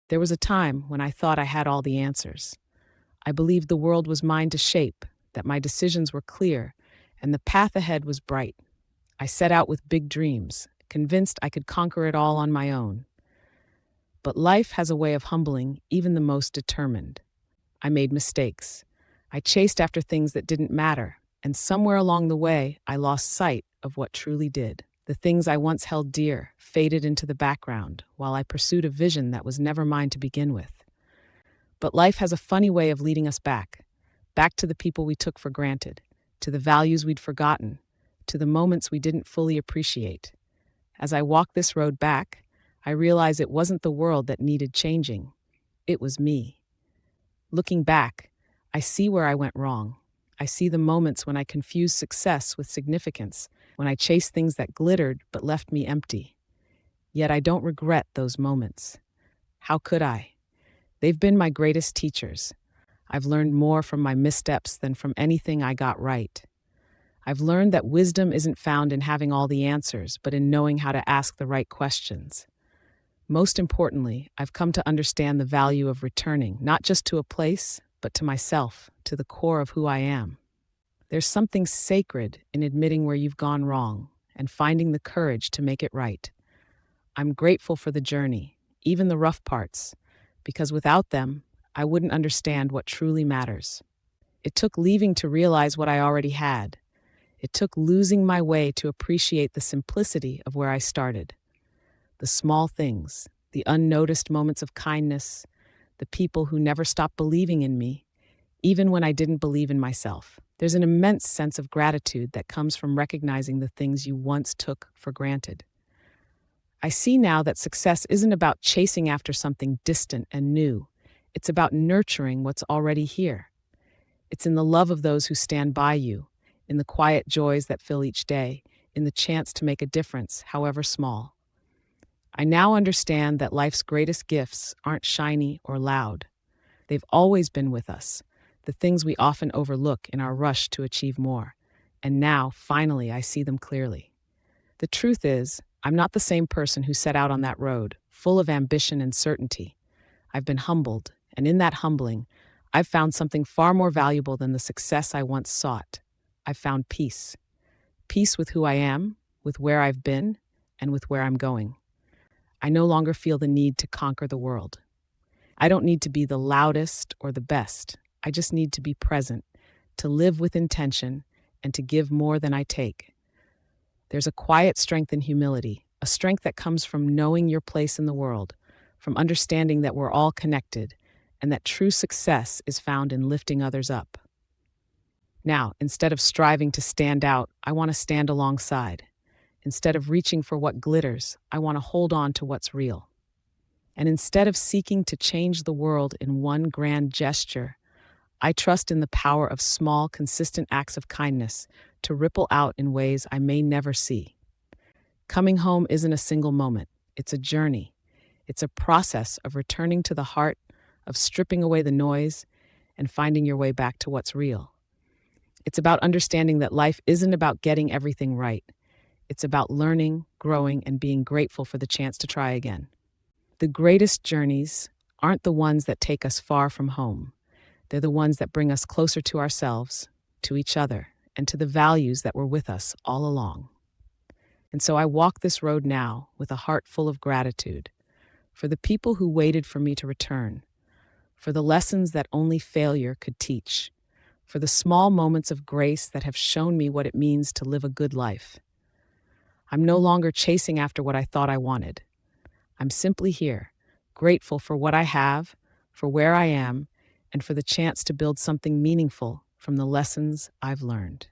There was a time when I thought I had all the answers. I believed the world was mine to shape, that my decisions were clear, and the path ahead was bright. I set out with big dreams, convinced I could conquer it all on my own. But life has a way of humbling even the most determined. I made mistakes. I chased after things that didn't matter, and somewhere along the way, I lost sight of what truly did. The things I once held dear faded into the background while I pursued a vision that was never mine to begin with. But life has a funny way of leading us back to the people we took for granted, to the values we'd forgotten, to the moments we didn't fully appreciate. As I walk this road back, I realize it wasn't the world that needed changing. It was me. Looking back, I see where I went wrong. I see the moments when I confused success with significance, when I chased things that glittered but left me empty. Yet I don't regret those moments. How could I? They've been my greatest teachers. I've learned more from my missteps than from anything I got right. I've learned that wisdom isn't found in having all the answers, but in knowing how to ask the right questions. Most importantly, I've come to understand the value of returning, not just to a place, but to myself, to the core of who I am. There's something sacred in admitting where you've gone wrong and finding the courage to make it right. I'm grateful for the journey, even the rough parts, because without them, I wouldn't understand what truly matters. It took leaving to realize what I already had. It took losing my way to appreciate the simplicity of where I started. The small things, the unnoticed moments of kindness, the people who never stopped believing in me, even when I didn't believe in myself. There's an immense sense of gratitude that comes from recognizing the things you once took for granted. I see now that success isn't about chasing after something distant and new. It's about nurturing what's already here. It's in the love of those who stand by you, in the quiet joys that fill each day, in the chance to make a difference, however small. I now understand that life's greatest gifts aren't shiny or loud. They've always been with us, the things we often overlook in our rush to achieve more. And now, finally, I see them clearly. The truth is, I'm not the same person who set out on that road, full of ambition and certainty. I've been humbled, and in that humbling, I've found something far more valuable than the success I once sought. I've found peace. Peace with who I am, with where I've been, and with where I'm going. I no longer feel the need to conquer the world. I don't need to be the loudest or the best. I just need to be present, to live with intention, and to give more than I take. There's a quiet strength in humility, a strength that comes from knowing your place in the world, from understanding that we're all connected, and that true success is found in lifting others up. Now, instead of striving to stand out, I want to stand alongside. Instead of reaching for what glitters, I want to hold on to what's real. And instead of seeking to change the world in one grand gesture, I trust in the power of small, consistent acts of kindness to ripple out in ways I may never see. Coming home isn't a single moment. It's a journey. It's a process of returning to the heart, of stripping away the noise, and finding your way back to what's real. It's about understanding that life isn't about getting everything right. It's about learning, growing, and being grateful for the chance to try again. The greatest journeys aren't the ones that take us far from home. They're the ones that bring us closer to ourselves, to each other, and to the values that were with us all along. And so I walk this road now with a heart full of gratitude for the people who waited for me to return, for the lessons that only failure could teach, for the small moments of grace that have shown me what it means to live a good life. I'm no longer chasing after what I thought I wanted. I'm simply here, grateful for what I have, for where I am, and for the chance to build something meaningful from the lessons I've learned.